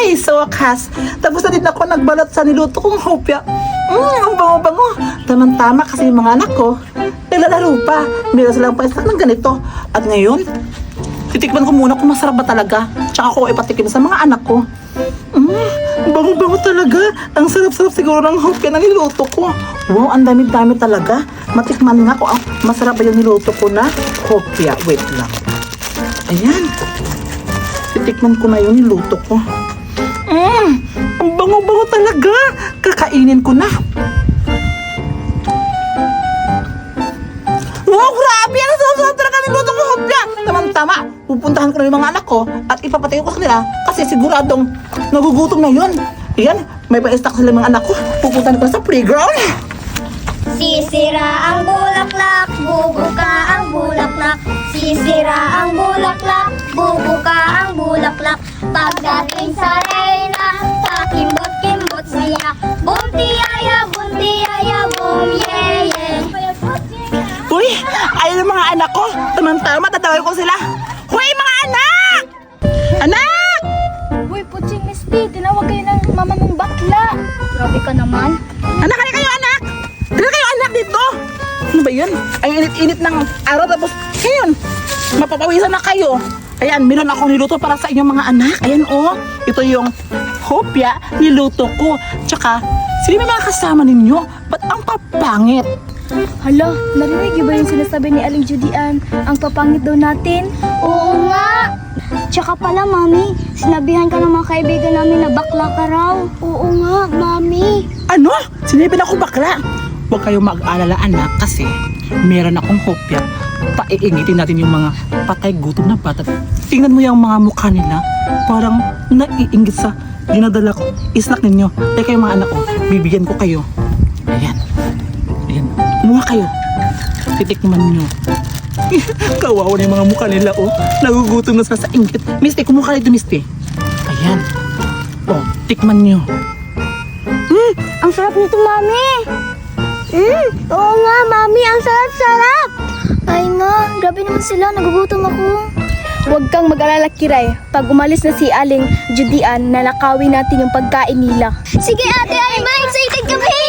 Yay! Sa wakas, tapos na din ako nagbalat sa niluto kong hopya. Ang bango-bango. Tamang-tama kasi yung mga anak ko, naglalaro pa. Meron silang pa-snack ng ganito. At ngayon, titikman ko muna kung masarap ba talaga. Tsaka ko ipatikim sa mga anak ko. Bango-bango talaga. Ang sarap-sarap siguro ng hopya na niluto ko. Wow, ang dami-dami talaga. Matikman nga ko ang masarap ba yung niluto ko na hopya. Wait lang. Ayan. Titikman ko na yung niluto ko. Ang bango-bango talaga. Kakainin ko na. Wow, grabe! Ang sarap-sarap talaga niluto ko hopya. Tama-tama. Pupuntahan ko na yung mga anak ko at ipapatayo ko sa kanila kasi siguradong nagugutom na yun. Ayan, may pa-stack sila mga anak ko. Pupuntahan ko sa playground. Sisira ang bulaklak, bubuka ang bulaklak. Sisira ang bulaklak, bubuka ang bulaklak. Pagdating sa reyna, kakimbot-kimbot siya. Buntiyaya, bum, yeye. Uy, ayun ang mga anak ko. Tama-tama, tatawag ko sila. Hoy, mga anak! Anak! Uy, Puching Misty, tinawag kayo ng mama ng bakla. Grabe ka naman. Anak, halika kayo, anak! Halika kayo, anak, dito! Ano ba yun? Ay, init-init ng araw, tapos ngayon, mapapawisan na kayo. Ayan, meron ako niluto para sa inyong mga anak. Ayan, oh. Ito yung hopya niluto ko. Tsaka, sino yung mga kasama ninyo? Ba't ang papangit? Hala, narinig niyo ba yung sinasabi ni Aling Judian? Ang papangit daw natin? Oo nga. Tsaka pala, Mami, sinabihan ka ng mga kaibigan namin na bakla ka raw. Oo nga, Mami. Ano? Sinipin ako bakla. Huwag kayong mag-alala, anak, kasi meron akong hopya. Paiingitin natin yung mga patay gutom na bata. Tingnan mo yung mga mukha nila. Parang naiingit sa dinadala ko. Isnak ninyo. Kaya kayo mga anak ko, bibigyan ko kayo. Ayan. Ayan. Kumuha kayo. Titikman nyo. Kawawa na yung mga mukha nila, oh. Nagugutom na sa inggit. Misty, kumuha ka dito, Misty. Ayan. Oh, tikman nyo. Ang sarap nito, Mami. Oo nga, Mami, ang sarap-sarap. Ay nga, grabe naman sila, nagugutom ako. Huwag kang mag-alala, Kiray. Pag umalis na si Aling Judian, nanakawin natin yung pagkain nila. Sige, Ate Alma, excited kami.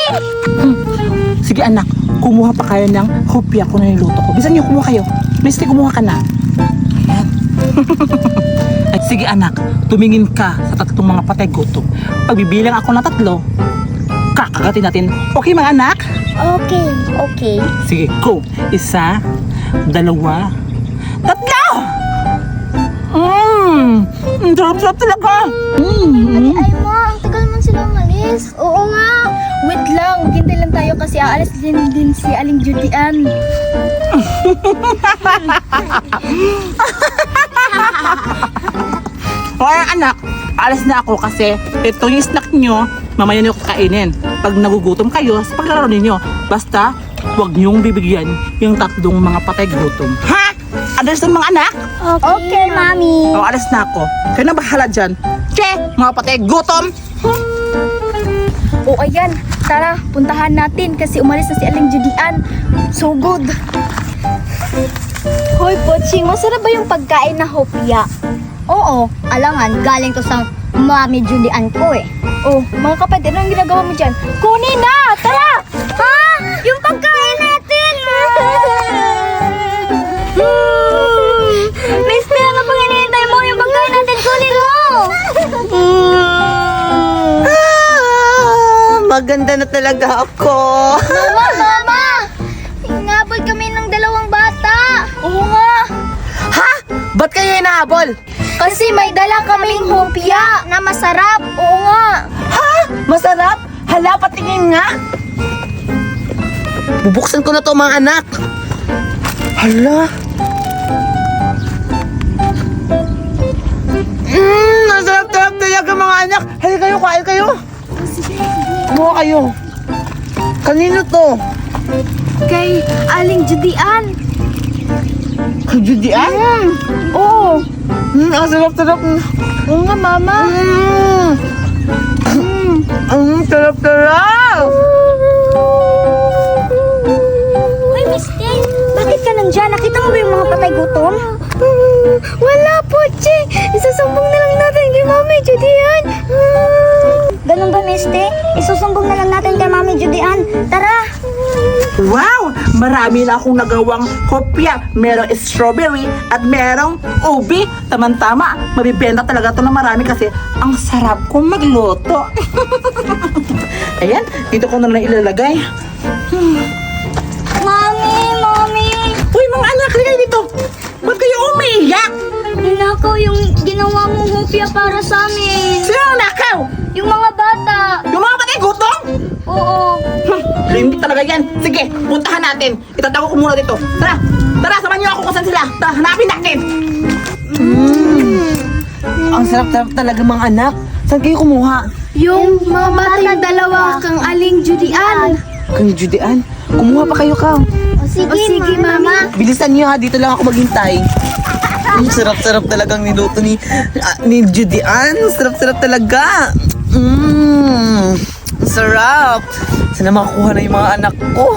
Sige, anak. Kumuha pa kayo ng hopya ko na niluto ko. Bisan nyo, kumuha kayo. Misty, kumuha ka na. Ayan. Ay, sige, anak. Tumingin ka sa tatlong mga patay gutom. Pagbibilang ako ng 3, kakagatin natin. Okay, mga anak? Okay. Sige, go. 1, 2, 3. Ang sarap-sarap talaga. Ate Alma, ang tagal man sila umalis. Oo nga. Wait lang, hintay lang tayo kasi aalis din si Aling Judian. Hoy, anak. Alis na ako kasi ito yung snack nyo. Mamaya nyo kakainin. Pag nagugutom kayo sa paglalaro ninyo. Basta, huwag nyong bibigyan yung 3 mga patay gutom. Ha? Understand mga anak? Okay, Mami. O, alis na ako. Kayo na bahala dyan. Che, mga patay gutom. O ayan, tara, puntahan natin kasi umalis na si Aling Judian. So good. Hoy, Poching, masarap ba yung pagkain na hopya? Oo, alangan, galing to sa Mami Julian ko eh. Oh, mga kapatid, anong ginagawa mo dyan? Kunin na! Tara! Ha? Yung pagkain natin! Mister, ano pang hinihintay mo? Yung pagkain natin, kunin mo! Maganda na talaga ako. Mama! Ingabol kami ng 2 bata! Oo nga! Ha? Ba't kayo inahabol? Kasi may dala kaming hopya na masarap! Oo nga! Ha? Masarap? Hala, patingin nga. Bubuksan ko na to mga anak. Hala. Masarap-sarap talaga mga anak. Halika kayo, kain kayo. Kumuha kayo. Kanino to? Kay Aling Judian. Kay Judian? Oo! Ang sarap-sarap. Oo nga, Mama! Ang sarap-sarap. Hoy, Mister! Bakit ka nandyan? Nakita mo ba yung mga patay gutom? Wala po, Che! Isasumbong na lang natin kay Mami Judian. isumbong na lang natin kay Mami Judian. Tara! Wow! Marami na akong nagawang hopya. Merong strawberry at merong ubi. Tama-tama, mabibenta talaga ito na marami kasi ang sarap kong magluto. Ayan, dito ko na lang ilalagay. Mami! Uy, mga anak, halika kayo dito. Ba't kayo umiiyak? Ninakaw yung ginawa mong hopya para sa amin. Sino ang nakaw? Yung mga bata. Yung mga patay gutom? Oo. Hindi talaga yan. Sige, puntahan natin. Itatago ko muna dito. Tara, samahan niyo ako kung saan sila. Tara, hanapin natin. Ang sarap-sarap talaga mga anak. Saan kayo kumuha? Yung mga batang dalawa kang Aling Judian. Kang Judian? Kumuha pa kayo, Kang. Sige, sige, Mama. Bilisan niyo ha, dito lang ako maghintay. Ang sarap-sarap talagang niluto ni Judian. Sarap-sarap talaga. Ang sarap. Sana makakuha na yung mga anak ko.